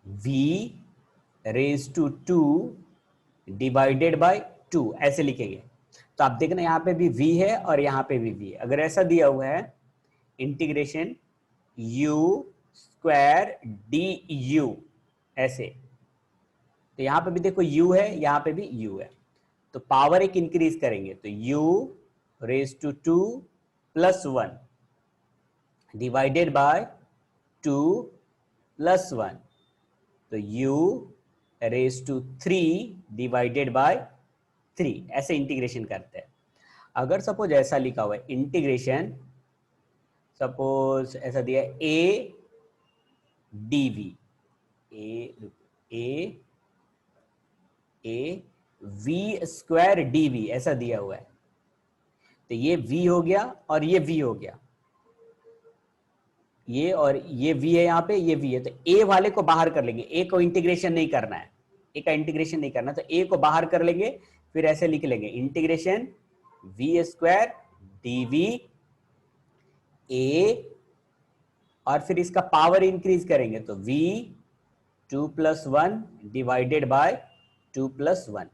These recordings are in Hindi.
v raise to 2 divided by 2 ऐसे लिखेंगे। तो आप देखना यहाँ पे भी v है और यहाँ पे भी v है। अगर ऐसा दिया हुआ है integration u square D you ऐसे, तो यहाँ पे भी देखो u है, यहाँ पे भी u है, तो पावर एक इंक्रीज करेंगे तो u raise to 2 plus 1 divided by 2 plus 1, तो u raise to 3 divided by 3 ऐसे इंटीग्रेशन करते हैं। अगर सपोज ऐसा लिखा हुआ है इंटीग्रेशन, सपोज ऐसा दिया है a dv, a v square dv ऐसा दिया हुआ है, तो ये v हो गया और ये v हो गया, ये और ये v है, यहाँ पे ये v है, तो a वाले को बाहर कर लेंगे, a को इंटीग्रेशन नहीं करना है, a का इंटीग्रेशन नहीं करना, तो a को बाहर कर लेंगे, फिर ऐसे लिख लेंगे integration v square dv a, और फिर इसका पावर इंक्रीज करेंगे तो v 2 plus 1 divided by 2 plus 1।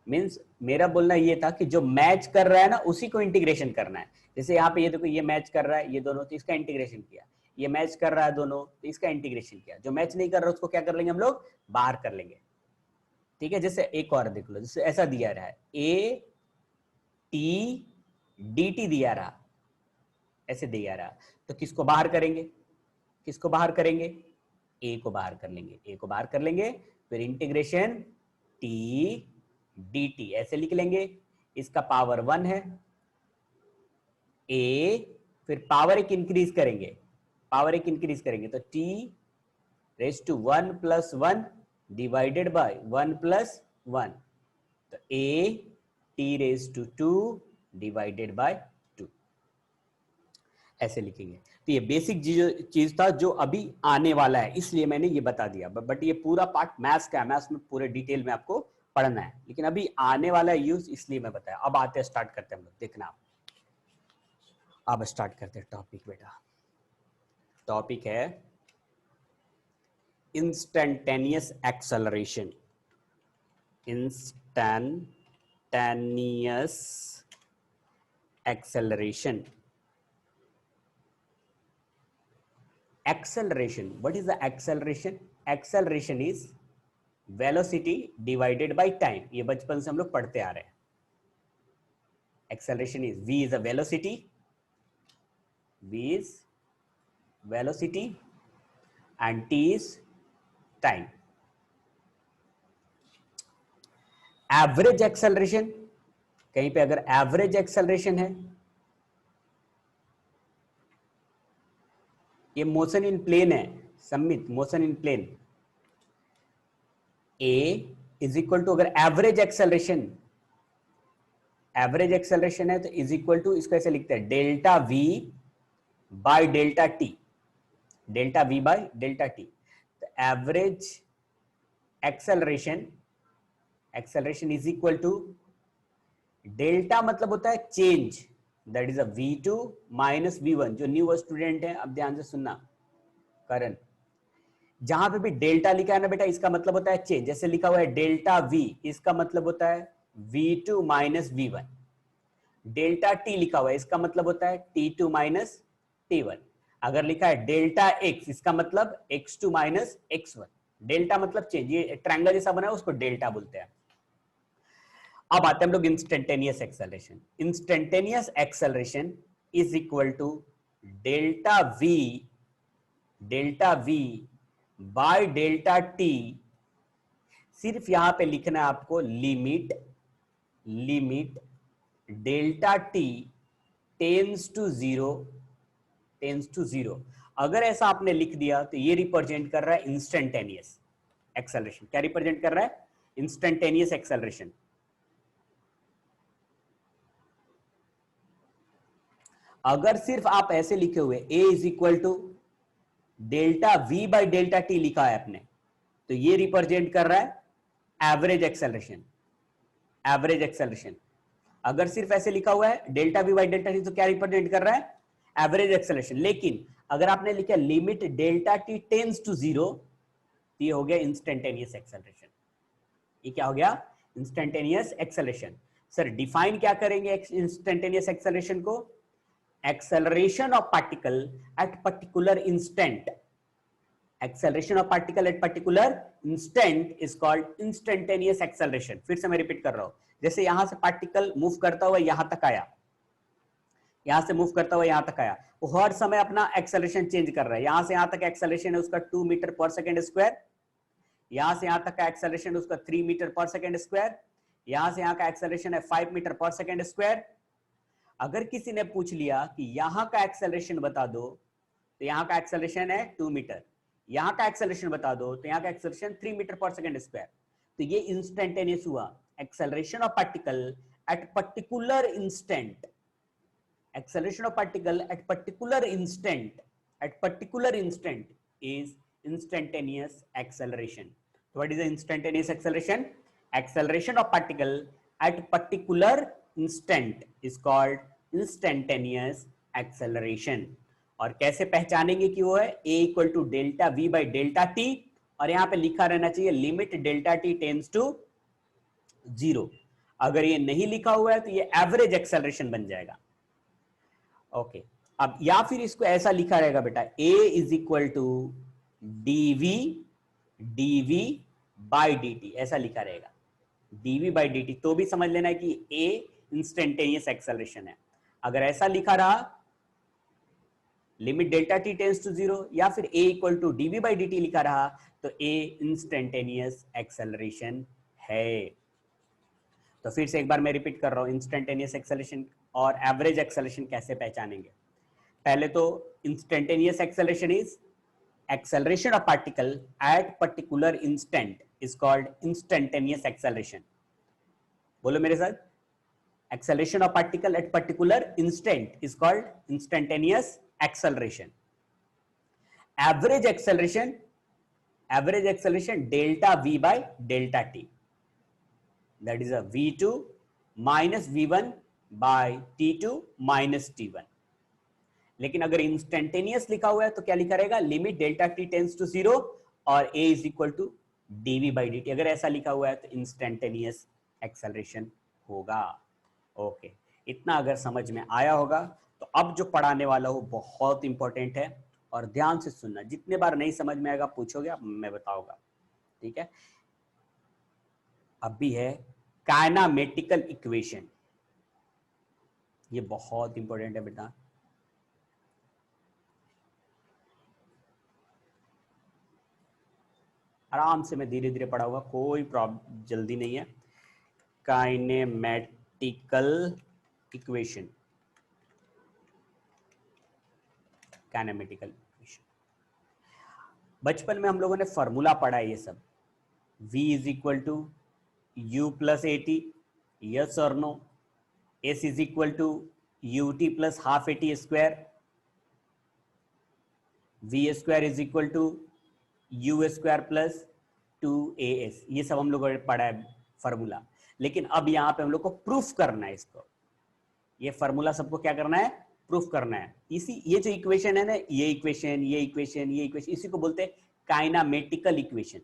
Means मेरा बोलना ये था कि जो मैच कर रहा है ना उसी को इंटीग्रेशन करना है। जैसे यहाँ पे ये देखो ये मैच कर रहा है ये दोनों, तो इसका इंटीग्रेशन किया, ये मैच कर रहा है दोनों तो इसका इंटीग्रेशन किया, जो मैच नहीं कर रहा उसको क्या कर लेंगे हम लोग, बाहर कर लेंगे। ठीक है, जैसे एक और देख लो, जैसे ऐसा दिया रहा है a t dt दिया रहा, ऐसे दिया रहा, तो किसको बाहर करेंगे, किसको बाहर करेंगे, a को बाहर कर लेंगे, a को बाहर कर लेंगे, फिर इंटीग्रेशन t dt ऐसे लिख लेंगे, इसका पावर 1 है a, फिर पावर एक इंक्रीज करेंगे, पावर एक इंक्रीज करेंगे तो t raise to 1 plus 1 divided by 1 plus 1, तो a t raise to 2 divided by 2 ऐसे लिखेंगे। तो ये बेसिक चीज था जो अभी आने वाला है, इसलिए मैंने ये बता दिया, बट ये पूरा पार्ट मैथ्स का है, मैथ्स में पूरे डिटेल में आपको पढ़ना है, लेकिन अभी आने वाला है यूज, इसलिए मैं बताया। अब आते हैं, स्टार्ट करते हैं हम लोग, देखना अब स्टार्ट करते हैं टॉपिक। बेटा टॉपिक है instantaneous acceleration, instantaneous acceleration. Acceleration, what is the acceleration? Acceleration is velocity divided by time, ये बचपन से हम लोग पढ़ते आ रहे हैं। Acceleration is v is a velocity, v is velocity and t is time. Average acceleration, कहीं पे अगर average acceleration है, ये मोशन इन प्लेन है सम्मित, motion in plane, a is equal to, अगर एवरेज एक्सेलरेशन, एवरेज एक्सेलरेशन है तो इज इक्वल टू, इसको ऐसे लिखते हैं delta v by delta t, delta v by delta t। तो average acceleration, acceleration is equal to delta मतलब होता है change, that is a v2 minus v1। जो न्यू स्टूडेंट है अब ध्यान से सुनना, करण, जहां पे भी डेल्टा लिखा है ना बेटा, इसका मतलब होता है चेंज। जैसे लिखा हुआ है डेल्टा v, इसका मतलब होता है v2 minus v1। Delta t लिखा हुआ है, इसका मतलब होता है t2 माइनस t1। अगर लिखा है डेल्टा x, इसका मतलब x2 माइनस x1। डेल्टा मतलब चेंज, ये ट्रायंगल जैसा बना है उसको डेल्टा बोलते हैं। अब आते हैं हम लोग instantaneous acceleration. Instantaneous acceleration is equal to delta v by delta t। सिर्फ यहां पे लिखना है आपको limit delta t tends to zero. अगर ऐसा आपने लिख दिया तो ये रिप्रेजेंट कर रहा है इंस्टेंटेनियस एक्सेलरेशन। क्या रिप्रेजेंट कर रहा है? Instantaneous acceleration. अगर सिर्फ आप ऐसे लिखे हुए a is equal to delta v by delta t लिखा है आपने, तो ये रिप्रेजेंट कर रहा है एवरेज एक्सेलरेशन। एवरेज एक्सेलरेशन अगर सिर्फ ऐसे लिखा हुआ है delta v by delta t, तो क्या रिप्रेजेंट कर रहा है? Average acceleration. लेकिन अगर आपने लिखा limit delta t tends to zero, तो ये हो गया इंस्टेंटेनियस एक्सेलरेशन। ये क्या हो गया? Instantaneous acceleration. सर डिफाइन क्या करेंगे इंस्टेंटेनियस एक्सेलरेशन को? Acceleration of particle at particular instant, acceleration of particle at particular instant is called instantaneous acceleration। फिर से मैं रिपीट कर रहा हूं, जैसे यहां से पार्टिकल मूव करता हुआ यहां तक आया, यहां से मूव करता हुआ यहां तक आया, वो हर समय अपना एक्सेलरेशन चेंज कर रहा है। यहां से यहां तक एक्सेलरेशन है उसका 2 मीटर पर सेकेंड स्क्वायर, यहां से यहां तक का एक्सेलरेशन उसका 3 मीटर पर सेकेंड स्क्वायर, यहां से यहां का एक्सेलरेशन है 5 मीटर पर सेकेंड स्क्वायर। अगर किसी ने पूछ लिया कि यहां का एक्सेलरेशन बता दो, तो यहां का एक्सेलरेशन है 2 मीटर, यहां का एक्सेलरेशन बता दो तो यहां का acceleration 3 metre per second square. तो ये इंस्टेंटेनियस हुआ। Acceleration of particle at particular instant, acceleration of particle at particular instant, at particular instant is instantaneous acceleration. What is the instantaneous acceleration? Acceleration of particle at particular instant is called instantaneous acceleration. और कैसे पहचानेंगे कि वो है? a equal to delta v by delta t, और यहां पे लिखा रहना चाहिए limit delta T tends to 0। अगर ये नहीं लिखा हुआ है तो ये एवरेज एक्सेलरेशन बन जाएगा। ओके, अब या फिर इसको ऐसा लिखा रहेगा बेटा, a is equal to dv by dt, ऐसा लिखा रहेगा dv बाई dt, तो भी समझ लेना है कि a इंस्टेंटेनियस एक्सेलरेशन है। अगर ऐसा लिखा रहा limit delta t tends to 0, या फिर a equal to dv by dt लिखा रहा तो a इंस्टेंटेनियस एक्सेलरेशन है। तो फिर से एक बार मैं रिपीट कर रहा हूं, इंस्टेंटेनियस एक्सेलरेशन और एवरेज एक्सेलरेशन कैसे पहचानेंगे? पहले तो instantaneous acceleration is acceleration of particle at particular instant is called instantaneous acceleration। बोलो मेरे साथ, acceleration of particle at particular instant is called instantaneous acceleration। average acceleration delta v by delta t, that is a v2 minus v1 by t2 minus t1। लेकिन अगर इंस्टेंटेनियस लिखा हुआ है तो क्या लिखा रहेगा? Limit delta t tends to 0 और a is equal to dv by dt। अगर ऐसा लिखा हुआ है तो इंस्टेंटेनियस एक्सेलरेशन होगा। ओके, इतना अगर समझ में आया होगा तो अब जो पढ़ाने वाला हो बहुत इंपॉर्टेंट है, और ध्यान से सुनना, जितने बार नहीं समझ में आएगा पूछोगे मैं बताऊंगा, ठीक है? अब भी है काइनेमेटिकल इक्वेशन, ये बहुत इंपॉर्टेंट है बेटा। आराम से मैं धीरे धीरे पढ़ाऊंगा, कोई प्रॉब्लम जल्दी नहीं है। काइनेमेटिकल इक्वेशन, काइनेमेटिकल इक्वेशन, बचपन में हम लोगों ने फॉर्मूला पढ़ा है ये सब। v is equal to u plus a t, yes और no? s is equal to u t plus half a t square, v square is equal to u square plus 2as, ये सब हम लोगों ने पढ़ा है फॉर्मूला। लेकिन अब यहाँ पे हम लोग को प्रूफ करना है इसको, ये फॉर्मूला सबको क्या करना है? प्रूफ करना है। इसी ये जो इक्वेशन है ना, ये इक्वेशन, ये इक्वेशन, ये इक्वेशन, इसी को बोलते हैं काइनेमेटिकल इक्वेशन।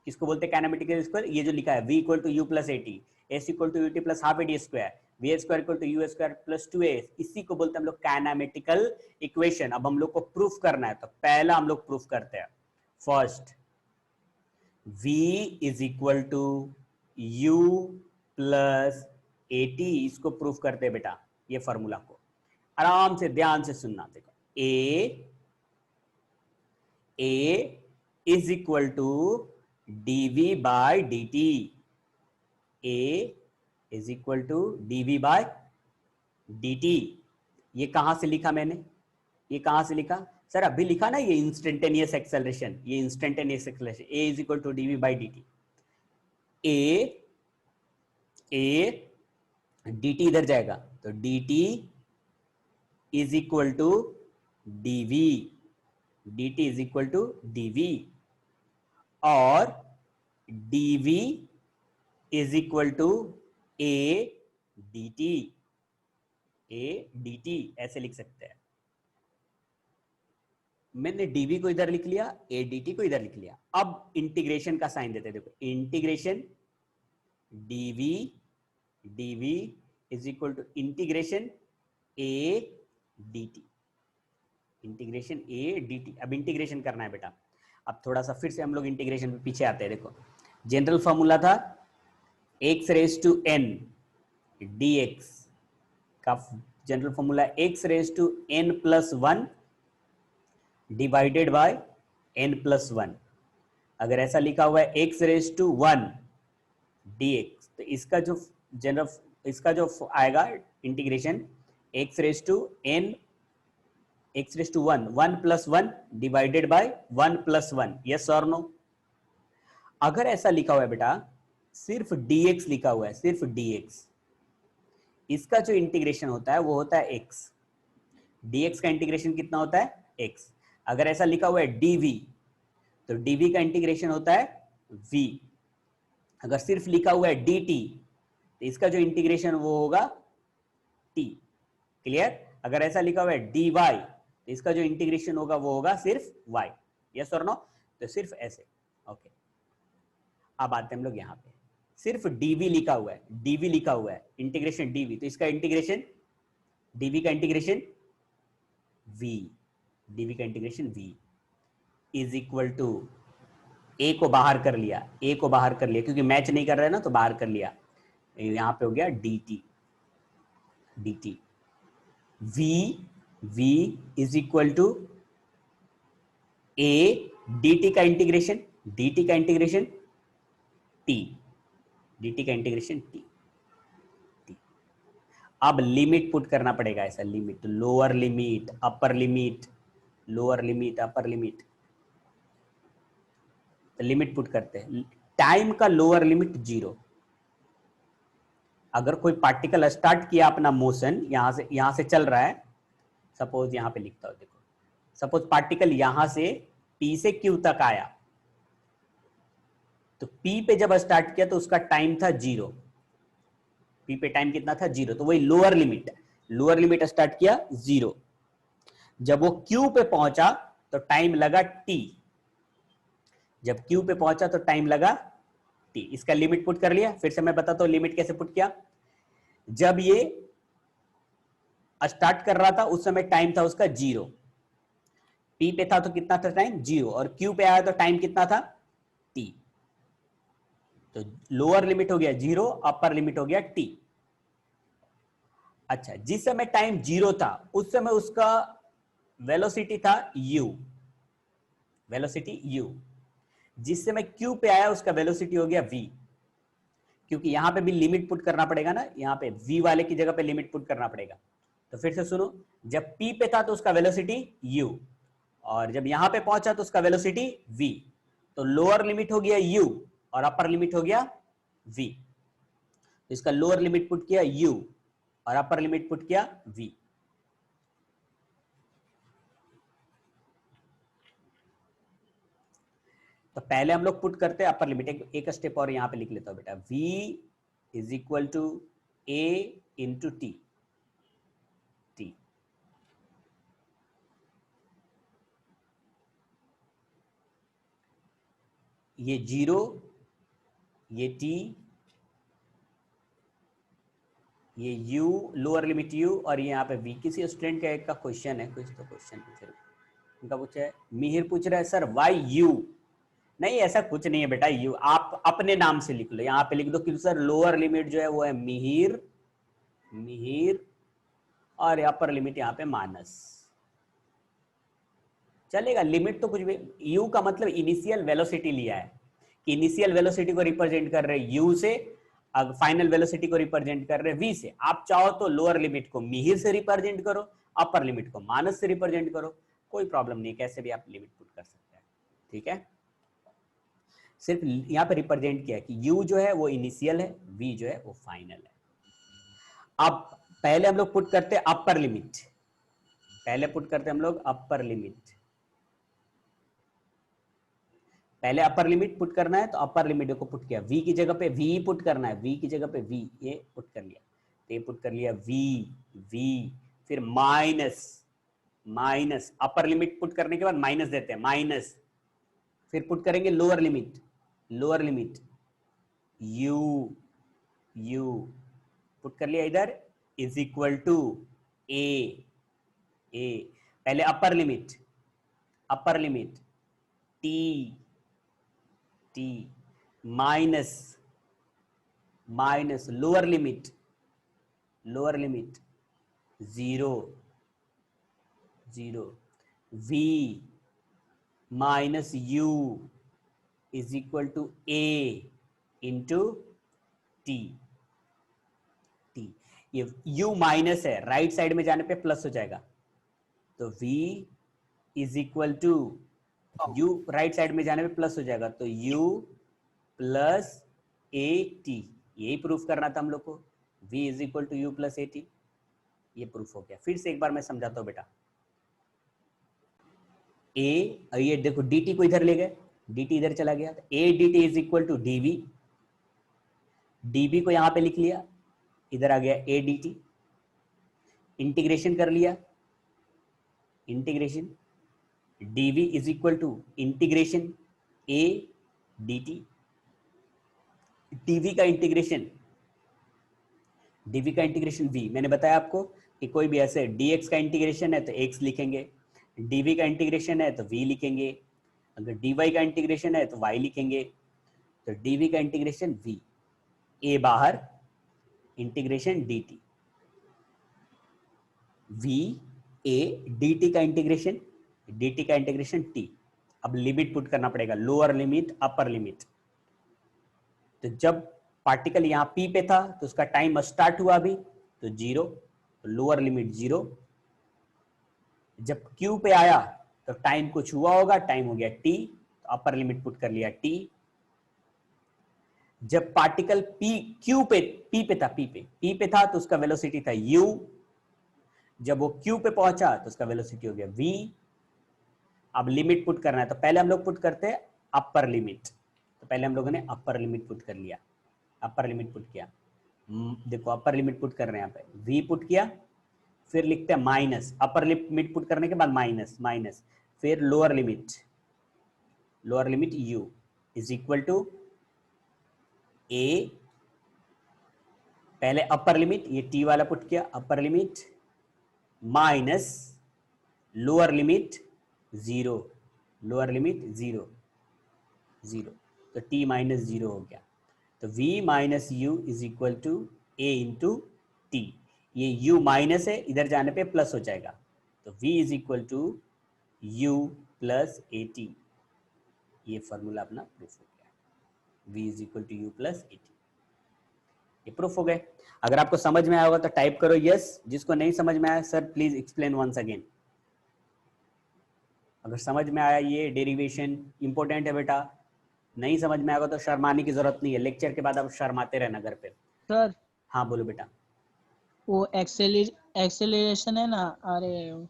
किसको बोलते हैं काइनेमेटिकल इक्वेशन? ये जो लिखा है v equal to u plus a t, s equal to u t plus half a t square, v square equal to u square plus 2as, इसी को बोलते हैं हम लोग काइनेमेटिकल इक्वेशन। अब हम लोग को प्रूफ करना है, तो पहला हम लोग प्रूफ करते हैं। First, v is equal to u plus a t, इसको प्रूफ करते हैं बेटा, ये फॉर्मूला को। आराम से ध्यान से सुनना, देखो, a is equal to dv by dt, a is equal to dv by dt। ये कहां से लिखा मैंने? ये कहां से लिखा सर? अभी लिखा ना, ये इंस्टेंटेनियस एक्सेलरेशन, ये instantaneous acceleration, a is equal to dv by dt। a dt इधर जाएगा तो dt is equal to dv, dt is equal to dv, और dv is equal to a dt, a dt ऐसे लिख सकते हैं। मैंने डीवी को इधर लिख लिया, एडीटी को इधर लिख लिया। अब इंटीग्रेशन का साइन देते हैं, देखो integration dv dv is equal to integration a dt, integration a dt। अब इंटीग्रेशन करना है बेटा। अब थोड़ा सा फिर से हम लोग इंटीग्रेशन पे पीछे आते हैं। देखो जनरल फॉर्मूला था x raise to n dx का general formula x raise to n plus 1 divided by n plus 1। अगर ऐसा लिखा हुआ है x रेज टू 1 dx, तो इसका जो जनरल, इसका जो आएगा integration x raise to n, x raise to 1 1 plus 1 divided by 1 plus 1। Yes और नो? अगर ऐसा लिखा हुआ है बेटा, सिर्फ dx लिखा हुआ है, सिर्फ dx, इसका जो इंटीग्रेशन होता है वो होता है x। dx का इंटीग्रेशन कितना होता है? x। अगर ऐसा लिखा हुआ है dv, तो dv का इंटीग्रेशन होता है v। अगर सिर्फ लिखा हुआ है dt, तो इसका जो इंटीग्रेशन वो होगा t। क्लियर? अगर ऐसा लिखा हुआ है dy, तो इसका जो इंटीग्रेशन होगा वो होगा सिर्फ y। यस और नो? तो सिर्फ ऐसे। ओके, अब आते हैं हम लोग यहाँ पे, सिर्फ dv लिखा हुआ है, dv लिखा हुआ है, इंटीग्रेशन dv, तो इसका इंटीग्रेशन, dv का इंटीग्रेशन v, dv का integration v is equal to a को बाहर कर लिया, a को बाहर कर लिया क्योंकि मैच नहीं कर रहा है ना, तो बाहर कर लिया, यहां पे हो गया dt, dt v is equal to a dt का इंटीग्रेशन, dt का इंटीग्रेशन t, dt का इंटीग्रेशन t। अब लिमिट पुट करना पड़ेगा, ऐसा limit, lower limit, upper limit, lower limit, upper limit. तो लिमिट पुट करते हैं, टाइम का लोअर लिमिट 0। अगर कोई पार्टिकल स्टार्ट किया अपना मोशन, यहां से चल रहा है, सपोज यहां पे लिखता हूं, देखो सपोज पार्टिकल यहां से P से Q तक आया, तो P पे जब स्टार्ट किया तो उसका टाइम था 0। P पे टाइम कितना था? 0। तो वही lower limit, lower limit start किया 0। जब वो Q पे पहुंचा तो टाइम लगा T, जब Q पे पहुंचा तो टाइम लगा T। इसका लिमिट पुट कर लिया। फिर से मैं बताता हूं लिमिट कैसे पुट किया। जब ये स्टार्ट कर रहा था उस समय टाइम था उसका 0, P पे था तो कितना था टाइम? 0, और Q पे आया तो टाइम कितना था? T। तो लोअर लिमिट हो गया 0, अपर लिमिट हो गया T। अच्छा, जिस समय टाइम 0 था उस समय उसका वेलोसिटी था u, वेलोसिटी u। जिस समय Q पे आया उसका वेलोसिटी हो गया v, क्योंकि यहां पे भी लिमिट पुट करना पड़ेगा ना, यहां पे v वाले की जगह पे लिमिट पुट करना पड़ेगा। तो फिर से सुनो, जब P पे था तो उसका वेलोसिटी u, और जब यहां पे पहुंचा तो उसका वेलोसिटी v। तो लोअर लिमिट हो गया u और अपर लिमिट हो गया v। तो इसका लोअर लिमिट पुट किया u और अपर लिमिट पुट किया v। तो पहले हम लोग पुट करते हैं अपर लिमिट, एक स्टेप और यहां पे लिख लेता हूं बेटा, v is equal to a into t, t. ये 0, ये t, ये u, लोअर लिमिट u, और ये यहाँ पे v। किसी स्टूडेंट का एक का क्वेश्चन है, कुछ तो क्वेश्चन उनका पूछा है, मिहिर पूछ रहा है सर वाई u। नहीं, ऐसा कुछ नहीं है बेटा, यू आप अपने नाम से लिख लो, यहाँ पे लिख दो कि सर लोअर लिमिट जो है वो है मिहिर, मिहिर, और अपर लिमिट यहाँ पे माइनस, चलेगा। लिमिट तो कुछ भी, u का मतलब इनिशियल वेलोसिटी लिया है, कि इनिशियल वेलोसिटी को रिप्रेजेंट कर रहे u से, फाइनल वेलोसिटी को रिप्रेजेंट कर रहे v से। आप चाहो तो लोअर लिमिट को मिहिर से रिप्रेजेंट करो, अपर लिमिट को माइनस से रिप्रेजेंट करो, कोई प्रॉब्लम नहीं, कैसे भी आप लिमिट पुट कर सकते हैं। ठीक है, सिर्फ यहां पे रिप्रेजेंट किया कि u जो है वो इनिशियल है, v जो है वो फाइनल है। अब पहले हम लोग पुट करते हैं अपर लिमिट, पहले पुट करते हैं हम लोग अपर लिमिट। पहले अपर लिमिट पुट करना है तो अपर लिमिट को पुट किया, v की जगह पे v पुट करना है, v की जगह पे v, ये पुट कर लिया, तो ये पुट कर लिया v, v, फिर minus minus upper limit put करने के बाद माइनस देते हैं, माइनस फिर पुट करेंगे lower limit, lower limit u, u put कर लिया इधर, is equal to a, a पहले upper limit, upper limit t, t minus, minus lower limit, lower limit 0, 0 v minus u is equal to a into t, t ये u माइनस है, राइट साइड में जाने पे प्लस हो जाएगा, तो v is equal to u right side में जाने पे प्लस हो जाएगा, तो u प्लस ए टी, यही प्रूफ करना था हम लोग को, v is equal to u plus a t, ये प्रूफ हो गया। फिर से एक बार मैं समझाता हूं बेटा, a ये देखो dt को इधर ले गए, dt इधर चला गया, a dt is equal to dv, dv को यहां पे लिख लिया, इधर आ गया a dt, इंटीग्रेशन कर लिया, integration dv is equal to integration a dt, dv का इंटीग्रेशन, dv का इंटीग्रेशन v, मैंने बताया आपको कि कोई भी ऐसे dx का इंटीग्रेशन है तो x लिखेंगे, dv का इंटीग्रेशन है तो v लिखेंगे, अगर dy का इंटीग्रेशन है तो y लिखेंगे, तो dv का इंटीग्रेशन v, a बाहर, integration dt, v a dt का इंटीग्रेशन, dt का इंटीग्रेशन t। अब लिमिट पुट करना पड़ेगा, लोअर लिमिट अपर लिमिट, तो जब पार्टिकल यहां p पे था तो उसका टाइम स्टार्ट हुआ अभी, तो 0, तो लोअर लिमिट 0, जब q पे आया तो टाइम कुछ हुआ होगा, टाइम हो गया t, तो अपर लिमिट पुट कर लिया t, जब पार्टिकल p पे था तो उसका वेलोसिटी था u, जब वो q पे पहुंचा तो उसका वेलोसिटी हो गया v। अब लिमिट पुट करना है तो पहले हम लोग पुट करते हैं अपर लिमिट, तो पहले हम लोगों ने अपर लिमिट पुट कर लिया, अपर लिमिट पुट किया, देखो अपर लिमिट पुट कर रहे हैं यहाँ पे, v पुट किया, फिर लिखते हैं माइनस, अपर लिमिट पुट करने के बाद माइनस, माइनस फिर lower limit, lower limit u is equal to a, पहले अपर लिमिट ये t वाला पुट किया, upper limit minus lower limit 0, lower limit 0, 0, तो t माइनस 0 हो गया, तो v minus u is equal to a into t, ये u माइनस है, इधर जाने पे प्लस हो जाएगा, तो v is equal to u plus a t, ये फॉर्मूला अपना प्रूफ हो गया, v is equal to u plus a t, ये प्रूफ हो गए। अगर आपको समझ में आया होगा तो टाइप करो यस, जिसको नहीं समझ में आया sir please explain once again. अगर समझ में आया ये डेरिवेशन इंपॉर्टेंट है बेटा, नहीं समझ में आएगा तो शर्माने की जरूरत नहीं है, लेक्चर के बाद आप शर्माते रहना घर पे। सर हाँ बोलो बेटा। वो एक्सेलरेशन है ना, अरे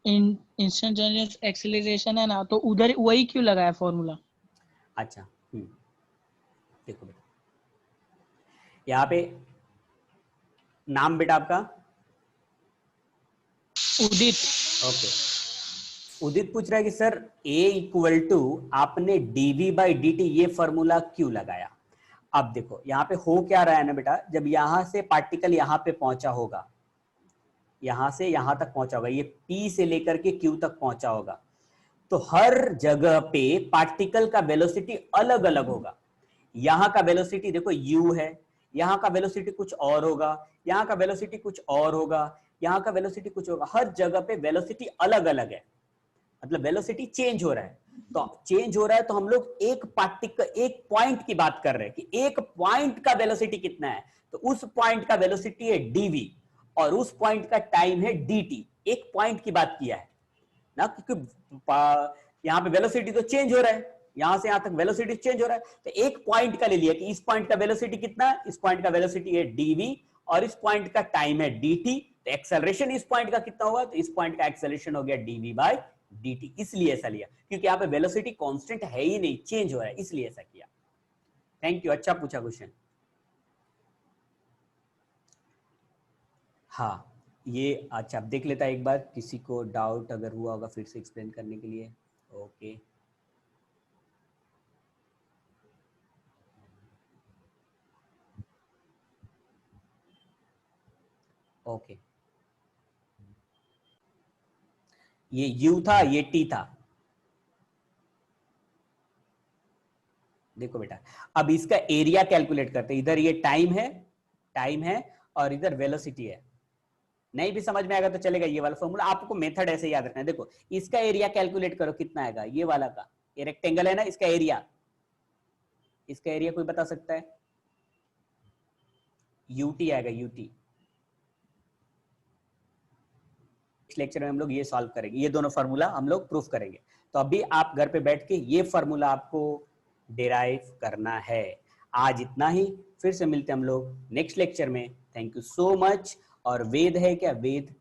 इंस्टेंटेनियस एक्सेलरेशन है ना, तो उधर वही क्यों लगाया फॉर्मूला? अच्छा देखो बेटा, यहाँ पे नाम बेटा आपका उदित। ओके, उदित पूछ रहा है कि सर a इक्वल टू आपने dv बाई dt ये फॉर्मूला क्यों लगाया। अब देखो यहाँ पे हो क्या रहा है ना बेटा, जब यहां से पार्टिकल यहाँ पे पहुंचा होगा, यहां से यहां तक पहुंचा होगा, ये p से लेकर के q तक पहुंचा होगा, तो हर जगह पे पार्टिकल का वेलोसिटी अलग अलग होगा। यहां का वेलोसिटी देखो u है, यहां का वेलोसिटी कुछ और होगा, यहां का वेलोसिटी कुछ और होगा, यहां का वेलोसिटी कुछ होगा, हर जगह पे वेलोसिटी अलग अलग है, मतलब वेलोसिटी चेंज हो रहा है। तो चेंज हो रहा है तो हम लोग एक पार्टिकल, एक पॉइंट की बात कर रहे हैं कि एक पॉइंट का वेलोसिटी कितना है, तो उस पॉइंट का वेलोसिटी है dv और उस पॉइंट का टाइम है dt, एक पॉइंट की बात किया है ना, क्योंकि यहां पे वेलोसिटी तो चेंज हो रहा है, यहां से यहां तक वेलोसिटी चेंज हो रहा है, तो एक पॉइंट का ले लिया कि इस पॉइंट का वेलोसिटी कितना है, इस पॉइंट का वेलोसिटी है dv और इस पॉइंट का टाइम है dt, तो एक्सेलरेशन इस पॉइंट का कितना होगा, तो इस पॉइंट का एक्सेलरेशन हो गया dv बाय dt, इसलिए ऐसा लिया क्योंकि यहां पे वेलोसिटी कांस्टेंट है ही नहीं, चेंज हो रहा है, इसलिए ऐसा किया। थैंक यू, अच्छा पूछा क्वेश्चन। हाँ ये अच्छा अब देख लेता है एक बार, किसी को डाउट अगर हुआ होगा फिर से एक्सप्लेन करने के लिए। ओके ओके, ये यू था, ये टी था। देखो बेटा, अब इसका एरिया कैलकुलेट करते हैं। इधर ये टाइम है और इधर वेलोसिटी है। नहीं भी समझ में आएगा तो चलेगा, ये वाला फॉर्मूला आपको मेथड ऐसे याद रखना है। देखो इसका एरिया कैलकुलेट करो कितना आएगा, ये वाला का, ये रेक्टेंगल है ना, इसका एरिया, इसका एरिया कोई बता सकता है? यूटी आएगा, यूटी। इस लेक्चर में हम लोग ये सॉल्व करेंगे, ये दोनों फार्मूला हम लोग प्रूफ करेंगे। तो अभी आप घर पे बैठ के ये फार्मूला आपको डिराइव करना है। आज इतना ही, फिर से मिलते हैं हम लोग नेक्स्ट लेक्चर में। Thank you so much. और वेद है क्या? वेद